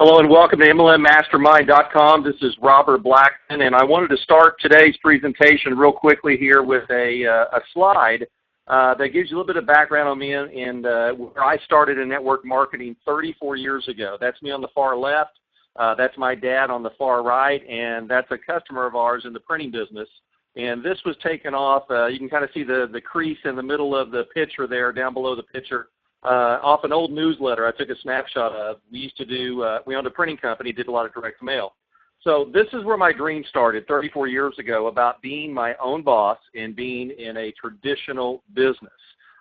Hello and welcome to MLMmastermind.com. This is Robert Blackman, and I wanted to start today's presentation real quickly here with a slide that gives you a little bit of background on me and where I started in network marketing 34 years ago. That's me on the far left. That's my dad on the far right, and that's a customer of ours in the printing business. And this was taken off. You can kind of see the crease in the middle of the picture there, down below the picture. Off an old newsletter I took a snapshot of. We used to do, we owned a printing company, did a lot of direct mail. So this is where my dream started 34 years ago about being my own boss and being in a traditional business.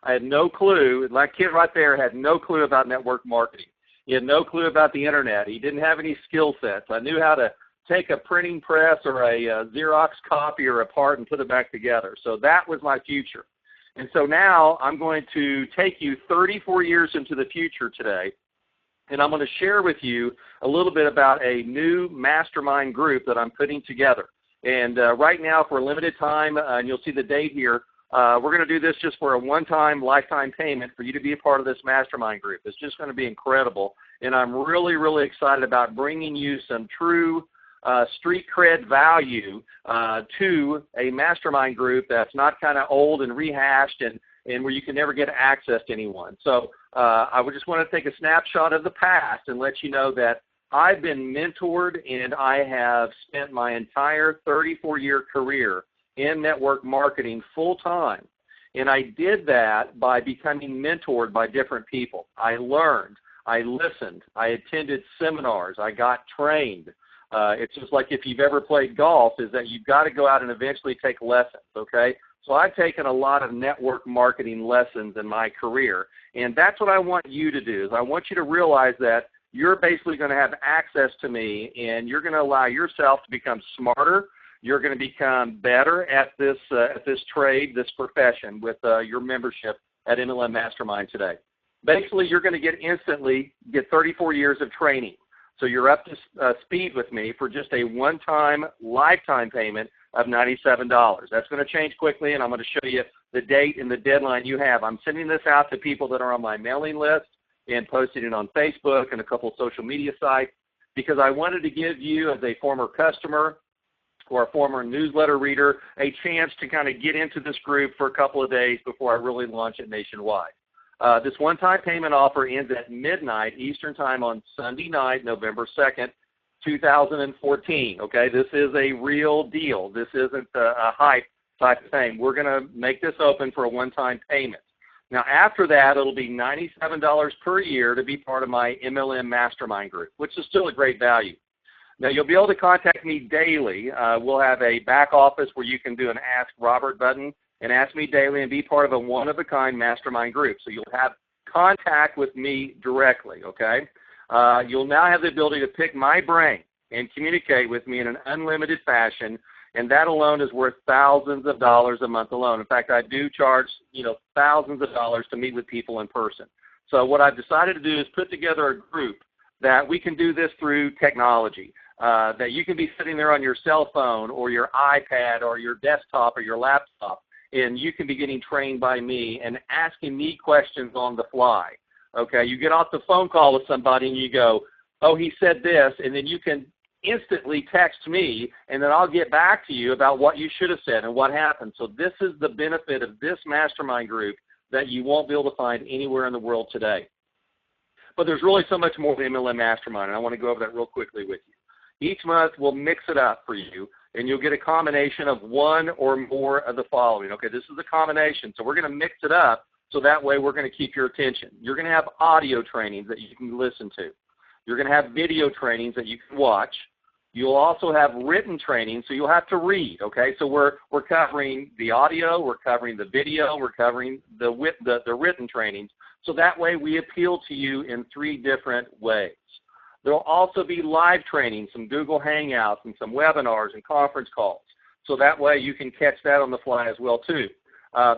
I had no clue, that kid right there had no clue about network marketing. He had no clue about the internet. He didn't have any skill sets. I knew how to take a printing press or a Xerox copier apart and put it back together. So that was my future. And so now I'm going to take you 34 years into the future today, and I'm going to share with you a little bit about a new mastermind group that I'm putting together. And right now, for a limited time, and you'll see the date here, we're going to do this just for a one-time, lifetime payment for you to be a part of this mastermind group. It's just going to be incredible, and I'm really, really excited about bringing you some true street cred value to a mastermind group that's not kind of old and rehashed and where you can never get access to anyone. So I would just want to take a snapshot of the past and let you know that I've been mentored and I have spent my entire 34-year career in network marketing full time. And I did that by becoming mentored by different people. I learned, I listened, I attended seminars, I got trained. It's just like if you've ever played golf, is that you've got to go out and eventually take lessons, okay? So I've taken a lot of network marketing lessons in my career, and that's what I want you to do, is I want you to realize that you're basically going to have access to me, and you're going to allow yourself to become smarter. You're going to become better at this trade, this profession, with your membership at MLM Mastermind today. Basically, you're going to get 34 years of training. So you're up to speed with me for just a one-time lifetime payment of $97. That's going to change quickly, and I'm going to show you the date and the deadline you have. I'm sending this out to people that are on my mailing list and posting it on Facebook and a couple of social media sites because I wanted to give you, as a former customer or a former newsletter reader, a chance to kind of get into this group for a couple of days before I really launch it nationwide. This one-time payment offer ends at midnight Eastern Time on Sunday night, November 2nd, 2014. Okay, this is a real deal. This isn't a hype type of thing. We're going to make this open for a one-time payment. Now, after that, it'll be $97 per year to be part of my MLM Mastermind group, which is still a great value. Now, you'll be able to contact me daily. We'll have a back office where you can do an Ask Robert button and ask me daily and be part of a one-of-a-kind mastermind group. So you'll have contact with me directly, okay? You'll now have the ability to pick my brain and communicate with me in an unlimited fashion, and that alone is worth thousands of dollars a month alone. In fact, I do charge, thousands of dollars to meet with people in person. So what I've decided to do is put together a group that we can do this through technology, that you can be sitting there on your cell phone or your iPad or your desktop or your laptop, and you can be getting trained by me and asking me questions on the fly. Okay, you get off the phone call with somebody and you go, oh, he said this, and then you can instantly text me, and then I'll get back to you about what you should have said and what happened. So this is the benefit of this mastermind group that you won't be able to find anywhere in the world today. But there's really so much more to MLM Mastermind, and I want to go over that real quickly with you. Each month we'll mix it up for you, and you'll get a combination of one or more of the following. Okay, this is a combination, so we're going to mix it up so that way we're going to keep your attention. You're going to have audio trainings that you can listen to. You're going to have video trainings that you can watch. You'll also have written training, so you'll have to read. Okay, so we're covering the audio, we're covering the video, we're covering the written trainings. So that way we appeal to you in 3 different ways. There will also be live training, some Google Hangouts and some webinars and conference calls. So that way you can catch that on the fly as well too.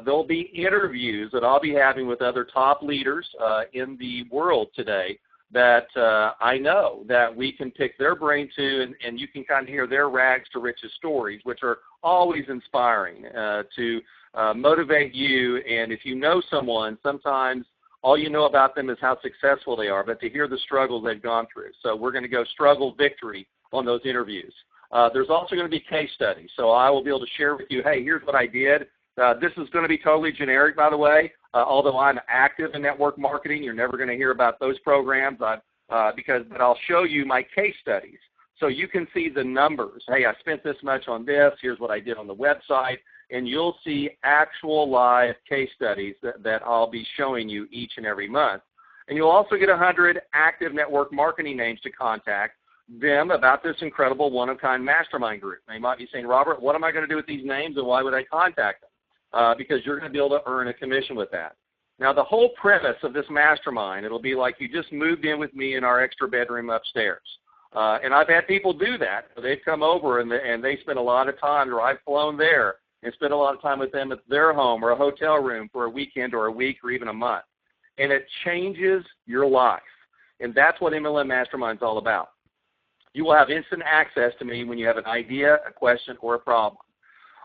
There'll be interviews that I'll be having with other top leaders in the world today that I know that we can pick their brain to, and you can kind of hear their rags to riches stories, which are always inspiring to motivate you. And if you know someone, sometimes all you know about them is how successful they are, but to hear the struggles they've gone through. So we're going to go struggle victory on those interviews. There's also going to be case studies. So I will be able to share with you, hey, here's what I did. This is going to be totally generic, by the way. Although I'm active in network marketing, you're never going to hear about those programs but I'll show you my case studies. So you can see the numbers. Hey, I spent this much on this. Here's what I did on the website. And you'll see actual live case studies that I'll be showing you each and every month. And you'll also get 100 active network marketing names to contact them about this incredible one-of-kind mastermind group. They might be saying, Robert, what am I going to do with these names and why would I contact them? Because you're going to be able to earn a commission with that. Now, the whole premise of this mastermind, it'll be like you just moved in with me in our extra bedroom upstairs. And I've had people do that. They've come over and they spend a lot of time, or I've flown there and spent a lot of time with them at their home or a hotel room for a weekend or a week or even a month. And it changes your life. And that's what MLM Mastermind is all about. You will have instant access to me when you have an idea, a question, or a problem.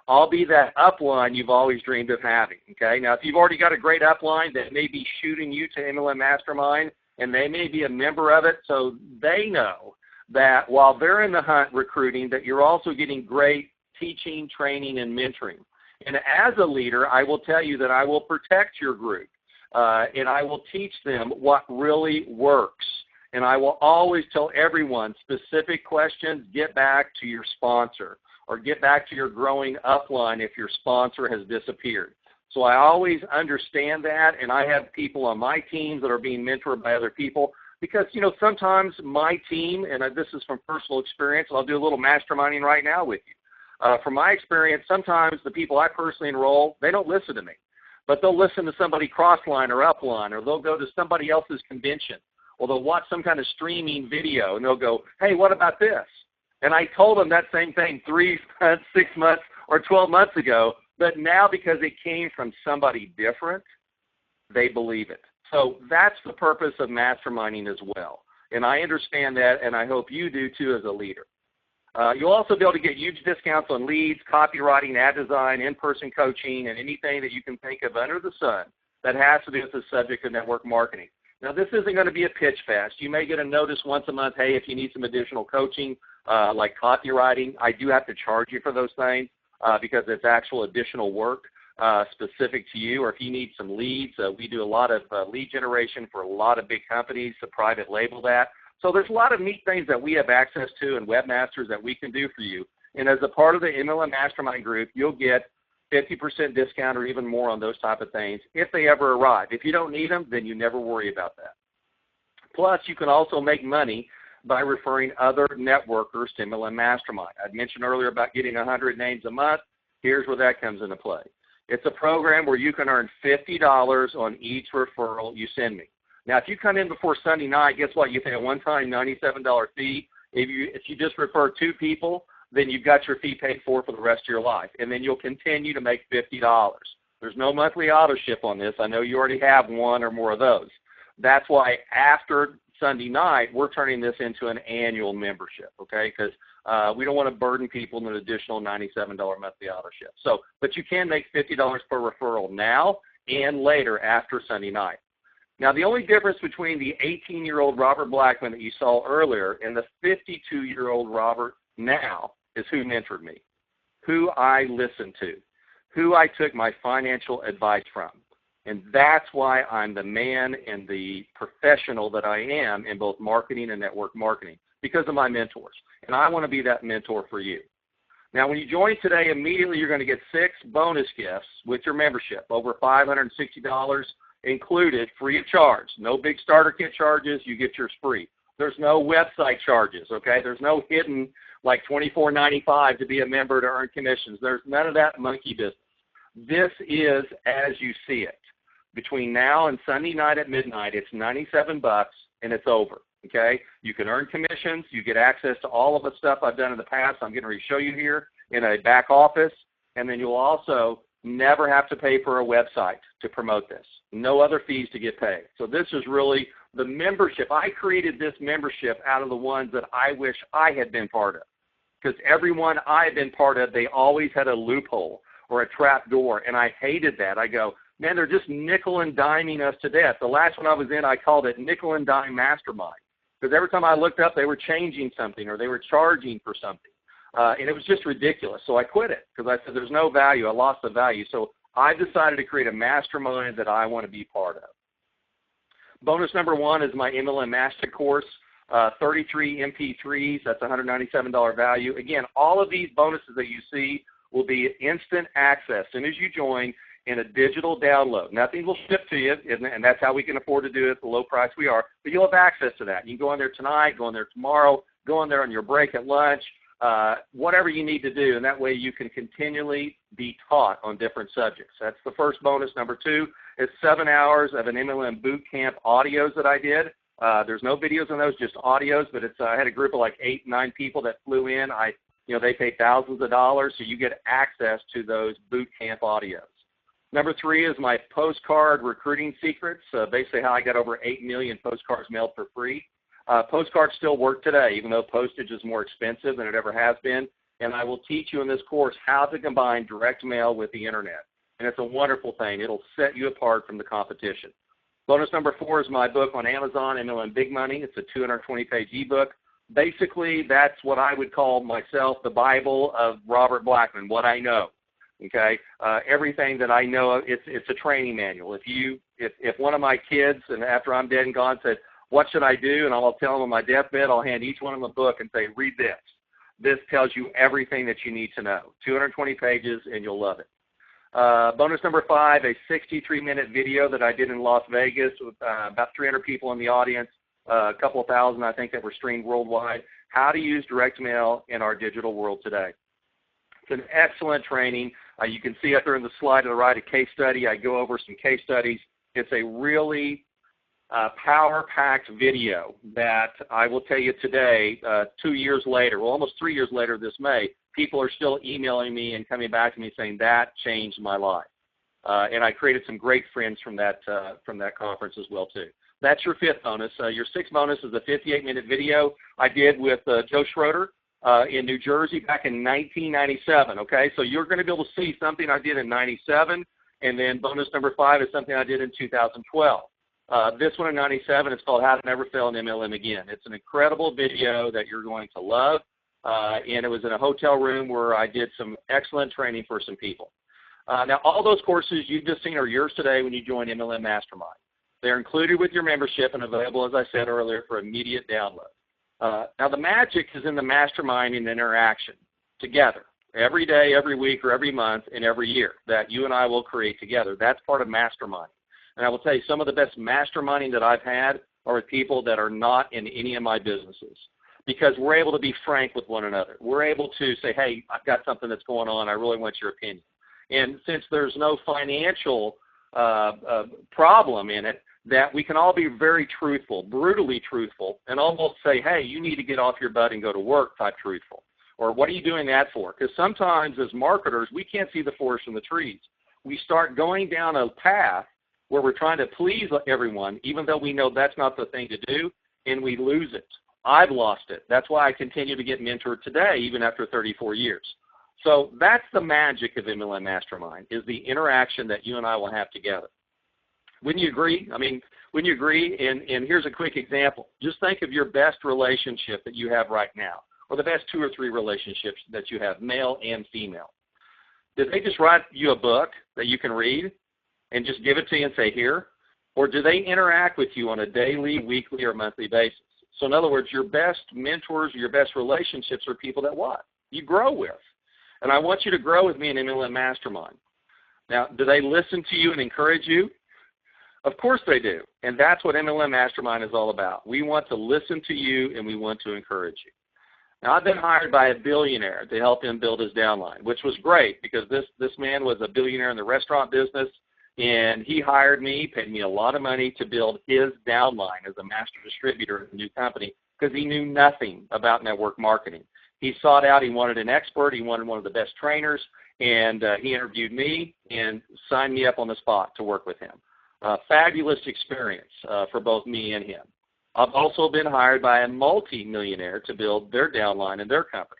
I'll be that upline you've always dreamed of having. Okay. Now, if you've already got a great upline that may be shooting you to MLM Mastermind, and they may be a member of it, so they know that while they're in the hunt recruiting, that you're also getting great teaching, training, and mentoring. And as a leader, I will tell you that I will protect your group, and I will teach them what really works. And I will always tell everyone specific questions, get back to your sponsor, or get back to your growing upline if your sponsor has disappeared. So I always understand that, and I have people on my teams that are being mentored by other people because, you know, sometimes my team, and this is from personal experience, and I'll do a little masterminding right now with you. From my experience, sometimes the people I personally enroll, they don't listen to me, but they'll listen to somebody crossline or upline, or they'll go to somebody else's convention, or they'll watch some kind of streaming video, and they'll go, hey, what about this? And I told them that same thing 3 months, 6 months, or 12 months ago, but now because it came from somebody different, they believe it. So that's the purpose of masterminding as well. And I understand that, and I hope you do too as a leader. You'll also be able to get huge discounts on leads, copywriting, ad design, in-person coaching, and anything that you can think of under the sun that has to do with the subject of network marketing. Now, this isn't going to be a pitch fest. You may get a notice once a month, hey, if you need some additional coaching, like copywriting, I do have to charge you for those things because it's actual additional work specific to you. Or if you need some leads, we do a lot of lead generation for a lot of big companies to private label that. So there's a lot of neat things that we have access to and webmasters that we can do for you. And as a part of the MLM Mastermind group, you'll get 50% discount or even more on those type of things if they ever arrive. If you don't need them, then you never worry about that. Plus, you can also make money by referring other networkers to MLM Mastermind. I mentioned earlier about getting 100 names a month. Here's where that comes into play. It's a program where you can earn $50 on each referral you send me. Now, if you come in before Sunday night, guess what? You pay a one-time $97 fee. If you just refer 2 people, then you've got your fee paid for the rest of your life. And then you'll continue to make $50. There's no monthly auto ship on this. I know you already have one or more of those. That's why after Sunday night, we're turning this into an annual membership, okay? Because we don't want to burden people with an additional $97 monthly auto ship. So, but you can make $50 per referral now and later after Sunday night. Now, the only difference between the 18-year-old Robert Blackman that you saw earlier and the 52-year-old Robert now is who mentored me, who I listened to, who I took my financial advice from. And that's why I'm the man and the professional that I am in both marketing and network marketing, because of my mentors. And I want to be that mentor for you. Now, when you join today, immediately you're going to get 6 bonus gifts with your membership, over $560 included, free of charge. No big starter kit charges. You get yours free. There's no website charges, okay? There's no hidden like $24.95 to be a member to earn commissions. There's none of that monkey business. This is as you see it. Between now and Sunday night at midnight, it's $97 and it's over, okay? You can earn commissions. You get access to all of the stuff I've done in the past. I'm getting ready to show you here in a back office. And then you'll also never have to pay for a website to promote this. No other fees to get paid. So this is really the membership. I created this membership out of the ones that I wish I had been part of. Because everyone I've been part of, they always had a loophole or a trap door, and I hated that. I go, man, they're just nickel and diming us to death. The last one I was in, I called it Nickel and Dime Mastermind, because every time I looked up, they were changing something or they were charging for something. And it was just ridiculous. So I quit it because I said there's no value. I lost the value. So I decided to create a mastermind that I want to be part of. Bonus number 1 is my MLM Master course, 33 MP3s. That's $197 value. Again, all of these bonuses that you see will be instant access as soon as you join in a digital download. Nothing will ship to you, and that's how we can afford to do it at the low price we are. But you'll have access to that. You can go in there tonight, go in there tomorrow, go in there on your break at lunch, whatever you need to do, and that way you can continually be taught on different subjects. That's the first bonus. Number 2 is 7 hours of an MLM boot camp audios that I did. There's no videos on those, just audios, but I had a group of like 8, 9 people that flew in. They paid thousands of dollars, so you get access to those boot camp audios. Number 3 is my postcard recruiting secrets, basically how I got over 8 million postcards mailed for free. Postcards still work today, even though postage is more expensive than it ever has been. And I will teach you in this course how to combine direct mail with the internet. And it's a wonderful thing. It'll set you apart from the competition. Bonus number 4 is my book on Amazon, MLM Big Money. It's a 220-page ebook. Basically, that's what I would call myself the Bible of Robert Blackman, what I know. Okay, everything that I know, it's a training manual. If one of my kids, and after I'm dead and gone, said, "What should I do?" and I'll tell them on my deathbed, I'll hand each one of them a book and say, "Read this. This tells you everything that you need to know." 220 pages, and you'll love it. Bonus number 5, a 63-minute video that I did in Las Vegas with about 300 people in the audience, a couple of thousand, I think, that were streamed worldwide. How to use direct mail in our digital world today. It's an excellent training. You can see up there in the slide to the right a case study. I go over some case studies. It's a really power-packed video that I will tell you today, 2 years later, well, almost 3 years later this May, people are still emailing me and coming back to me saying that changed my life. And I created some great friends from that conference as well, too. That's your 5th bonus. Your 6th bonus is a 58-minute video I did with Joe Schroeder in New Jersey back in 1997, okay? So you're going to be able to see something I did in 97, and then bonus number 5 is something I did in 2012. This one in 97 is called How to Never Fail in MLM Again. It's an incredible video that you're going to love, and it was in a hotel room where I did some excellent training for some people. Now, all those courses you've just seen are yours today when you join MLM Mastermind. They're included with your membership and available, as I said earlier, for immediate download. Now, the magic is in the mastermind and interaction together every day, every week, or every month, and every year that you and I will create together. That's part of mastermind. And I will tell you, some of the best masterminding that I've had are with people that are not in any of my businesses, because we're able to be frank with one another. We're able to say, hey, I've got something that's going on. I really want your opinion. And since there's no financial problem in it, that we can all be very truthful, brutally truthful, and almost say, hey, you need to get off your butt and go to work type truthful. Or what are you doing that for? Because sometimes as marketers, we can't see the forest from the trees. We start going down a path where we're trying to please everyone, even though we know that's not the thing to do, and we lose it. I've lost it. That's why I continue to get mentored today, even after 34 years. So that's the magic of MLM Mastermind, is the interaction that you and I will have together. Wouldn't you agree? I mean, wouldn't you agree? And here's a quick example. Just think of your best relationship that you have right now, or the best 2 or 3 relationships that you have, male and female. Did they just write you a book that you can read and just give it to you and say, here? Or do they interact with you on a daily, weekly, or monthly basis? So in other words, your best mentors, your best relationships are people that what? You grow with. And I want you to grow with me in MLM Mastermind. Now, do they listen to you and encourage you? Of course they do. And that's what MLM Mastermind is all about. We want to listen to you, and we want to encourage you. Now, I've been hired by a billionaire to help him build his downline, which was great because this man was a billionaire in the restaurant business, and he hired me, paid me a lot of money to build his downline as a master distributor of the new company because he knew nothing about network marketing. He sought out, he wanted an expert, he wanted one of the best trainers, and he interviewed me and signed me up on the spot to work with him. Fabulous experience for both me and him. I've also been hired by a multi-millionaire to build their downline in their company.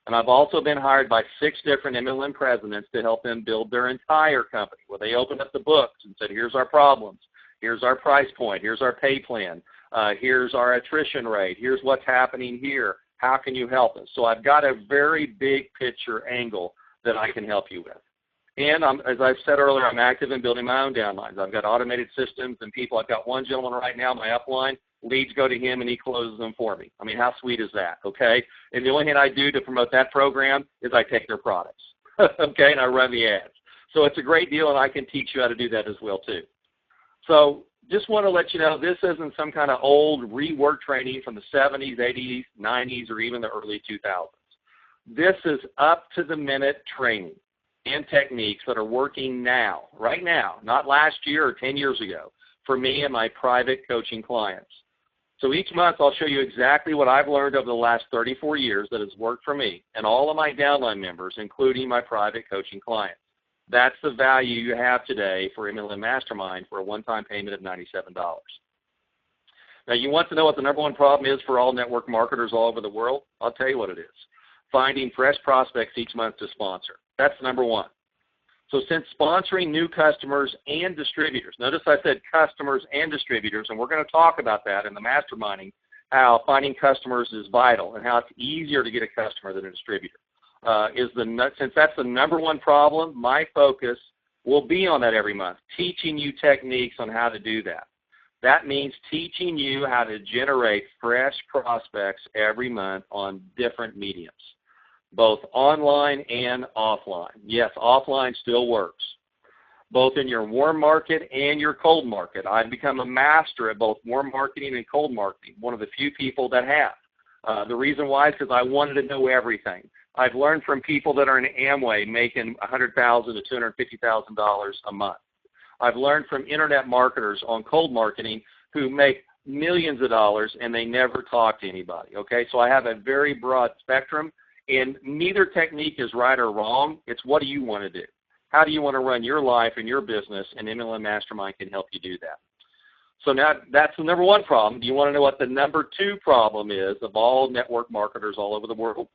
And I've also been hired by 6 different MLM presidents to help them build their entire company, where they opened up the books and said, here's our problems, here's our price point, here's our pay plan, here's our attrition rate, here's what's happening here, how can you help us? So I've got a very big picture angle that I can help you with. And as I've said earlier, I'm active in building my own downlines. I've got automated systems and people. I've got one gentleman right now, my upline, leads go to him and he closes them for me. I mean, how sweet is that, okay? And the only thing I do to promote that program is I take their products, okay, and I run the ads. So it's a great deal, and I can teach you how to do that as well too. So just want to let you know, this isn't some kind of old rework training from the 70s, 80s, 90s, or even the early 2000s. This is up-to-the-minute training and techniques that are working now, right now, not last year or 10 years ago, for me and my private coaching clients. So each month I'll show you exactly what I've learned over the last 34 years that has worked for me and all of my downline members, including my private coaching clients. That's the value you have today for MLM Mastermind for a one-time payment of $97. Now, you want to know what the number one problem is for all network marketers all over the world? I'll tell you what it is. Finding fresh prospects each month to sponsor. That's number one. So since sponsoring new customers and distributors, notice I said customers and distributors, and we're going to talk about that in the masterminding, how finding customers is vital and how it's easier to get a customer than a distributor. Since that's the number one problem, my focus will be on that every month, teaching you techniques on how to do that. That means teaching you how to generate fresh prospects every month on different mediums, both online and offline. Yes, offline still works, both in your warm market and your cold market. I've become a master at both warm marketing and cold marketing, one of the few people that have. The reason why is because I wanted to know everything. I've learned from people that are in Amway making $100,000 to $250,000 a month. I've learned from internet marketers on cold marketing who make millions of dollars and they never talk to anybody. Okay, so I have a very broad spectrum, and neither technique is right or wrong. It's what do you want to do? How do you want to run your life and your business? And MLM Mastermind can help you do that. So now that's the number one problem. Do you want to know what the number two problem is of all network marketers all over the world?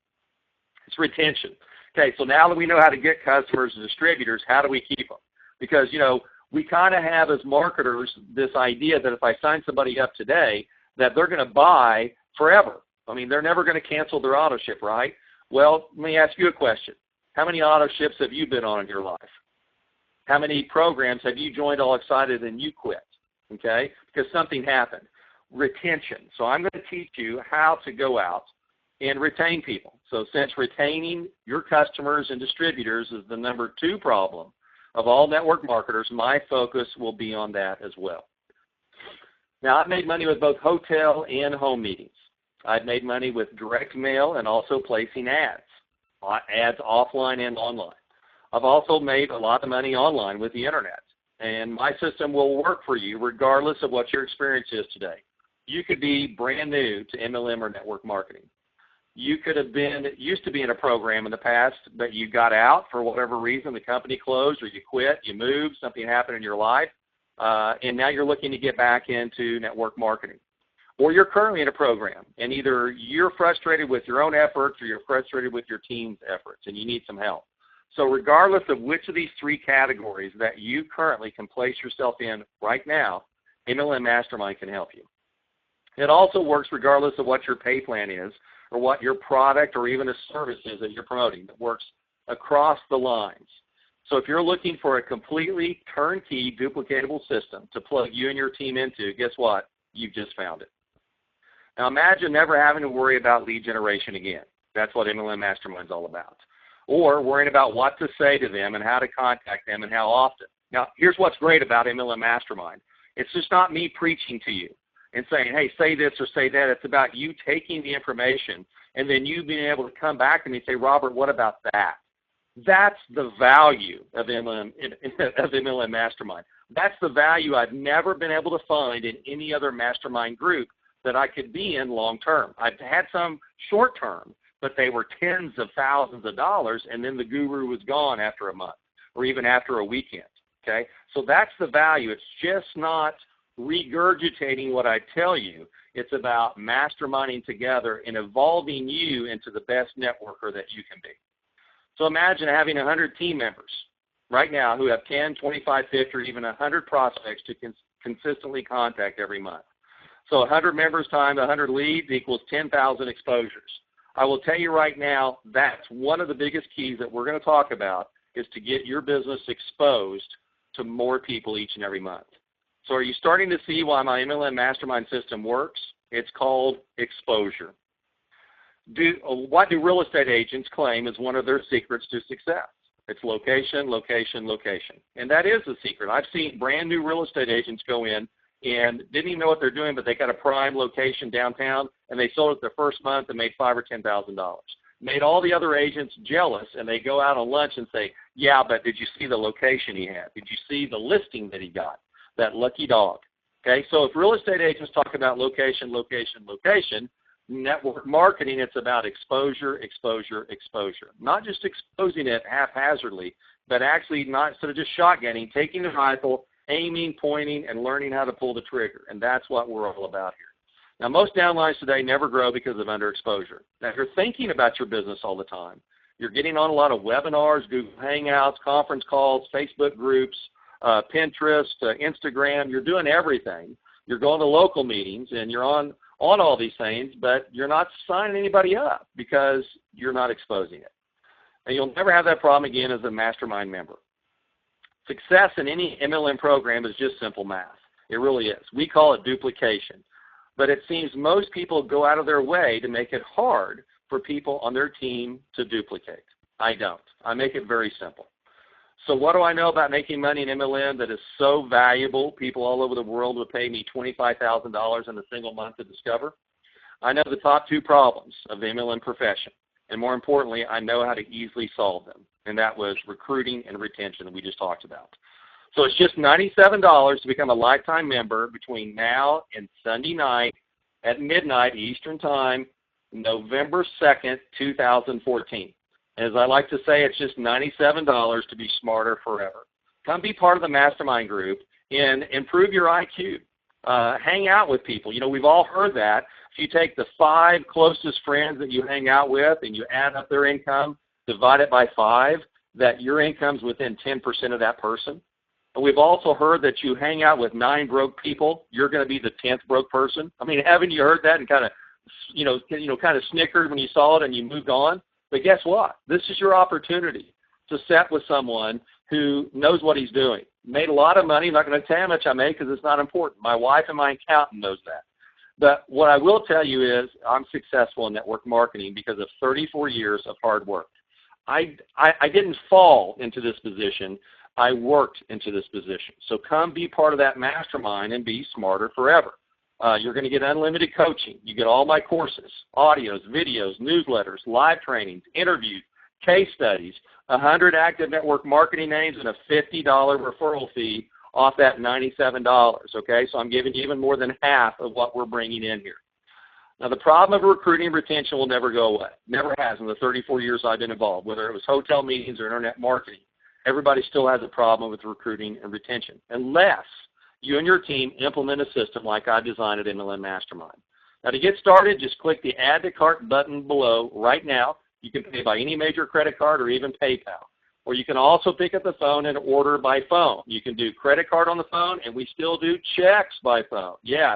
It's retention. Okay, so now that we know how to get customers and distributors, how do we keep them? Because, you know, we kind of have as marketers this idea that if I sign somebody up today, that they're going to buy forever. I mean, they're never going to cancel their auto ship, right? Well, let me ask you a question. How many auto ships have you been on in your life? How many programs have you joined all excited and you quit? Okay, because something happened. Retention. So I'm going to teach you how to go out and retain people. So since retaining your customers and distributors is the number two problem of all network marketers, my focus will be on that as well. Now, I've made money with both hotel and home meetings. I've made money with direct mail and also placing ads offline and online. I've also made a lot of money online with the internet, and my system will work for you regardless of what your experience is today. You could be brand new to MLM or network marketing. You could have used to be in a program in the past, but you got out for whatever reason. The company closed or you quit, you moved, something happened in your life, and now you're looking to get back into network marketing. Or you're currently in a program, and either you're frustrated with your own efforts or you're frustrated with your team's efforts, and you need some help. So regardless of which of these three categories that you currently can place yourself in right now, MLM Mastermind can help you. It also works regardless of what your pay plan is or what your product or even a service is that you're promoting. It works across the lines. So if you're looking for a completely turnkey, duplicatable system to plug you and your team into, guess what? You've just found it. Now imagine never having to worry about lead generation again. That's what MLM Mastermind is all about. Or worrying about what to say to them and how to contact them and how often. Now, here's what's great about MLM Mastermind. It's just not me preaching to you and saying, hey, say this or say that. It's about you taking the information and then you being able to come back to me and say, Robert, what about that? That's the value of MLM Mastermind. That's the value I've never been able to find in any other mastermind group that I could be in long term. I've had some short term, but they were tens of thousands of dollars, and then the guru was gone after a month or even after a weekend. Okay, so that's the value. It's just not regurgitating what I tell you. It's about masterminding together and evolving you into the best networker that you can be. So imagine having 100 team members right now who have 10, 25, 50, or even 100 prospects to consistently contact every month. So 100 members times 100 leads equals 10,000 exposures. I will tell you right now, that's one of the biggest keys that we're going to talk about, is to get your business exposed to more people each and every month. So are you starting to see why my MLM Mastermind system works? It's called exposure. What do real estate agents claim is one of their secrets to success? It's location, location, location. And that is the secret. I've seen brand new real estate agents go in and didn't even know what they're doing, but they got a prime location downtown, and they sold it their first month and made $5,000 or $10,000. Made all the other agents jealous, and they go out on lunch and say, yeah, but did you see the location he had? Did you see the listing that he got? That lucky dog. Okay, so if real estate agents talk about location, location, location, network marketing, it's about exposure, exposure, exposure. Not just exposing it haphazardly, but actually not, instead of just shotgunning, taking the rifle, aiming, pointing, and learning how to pull the trigger. And that's what we're all about here. Now, most downlines today never grow because of underexposure. Now, if you're thinking about your business all the time, you're getting on a lot of webinars, Google Hangouts, conference calls, Facebook groups, Pinterest, Instagram. You're doing everything. You're going to local meetings, and you're on all these things, but you're not signing anybody up because you're not exposing it. And you'll never have that problem again as a mastermind member. Success in any MLM program is just simple math. It really is. We call it duplication. But it seems most people go out of their way to make it hard for people on their team to duplicate. I don't. I make it very simple. So what do I know about making money in MLM that is so valuable? People all over the world would pay me $25,000 in a single month to discover. I know the top two problems of the MLM profession. And more importantly, I know how to easily solve them. And that was recruiting and retention that we just talked about. So it's just $97 to become a lifetime member between now and Sunday night at midnight Eastern Time, November 2nd, 2014. As I like to say, it's just $97 to be smarter forever. Come be part of the mastermind group and improve your IQ. Hang out with people. You know, we've all heard that. If you take the 5 closest friends that you hang out with and you add up their income, divide it by 5, that your income's within 10% of that person. And we've also heard that you hang out with 9 broke people, you're going to be the 10th broke person. I mean, haven't you heard that and kind of snickered when you saw it and you moved on? But guess what? This is your opportunity to sit with someone who knows what he's doing. Made a lot of money. I'm not going to tell you how much I made because it's not important. My wife and my accountant knows that. But what I will tell you is I'm successful in network marketing because of 34 years of hard work. I didn't fall into this position. I worked into this position. So come be part of that mastermind and be smarter forever. You're going to get unlimited coaching. You get all my courses, audios, videos, newsletters, live trainings, interviews, case studies, 100 active network marketing names, and a $50 referral fee off that $97, okay? So I'm giving you even more than half of what we're bringing in here. Now, the problem of recruiting and retention will never go away. Never has in the 34 years I've been involved, whether it was hotel meetings or internet marketing. Everybody still has a problem with recruiting and retention unless you and your team implement a system like I designed at MLM Mastermind. Now, to get started, just click the Add to Cart button below right now. You can pay by any major credit card or even PayPal. Or you can also pick up the phone and order by phone. You can do credit card on the phone, and we still do checks by phone. Yeah,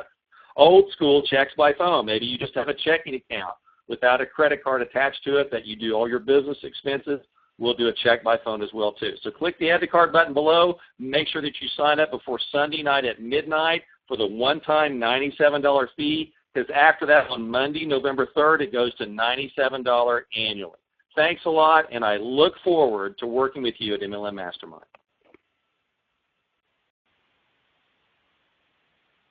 old school checks by phone. Maybe you just have a checking account without a credit card attached to it that you do all your business expenses. We'll do a check by phone as well, too. So click the Add to Cart button below. Make sure that you sign up before Sunday night at midnight for the one-time $97 fee, because after that on Monday, November 3rd, it goes to $97 annually. Thanks a lot, and I look forward to working with you at MLM Mastermind.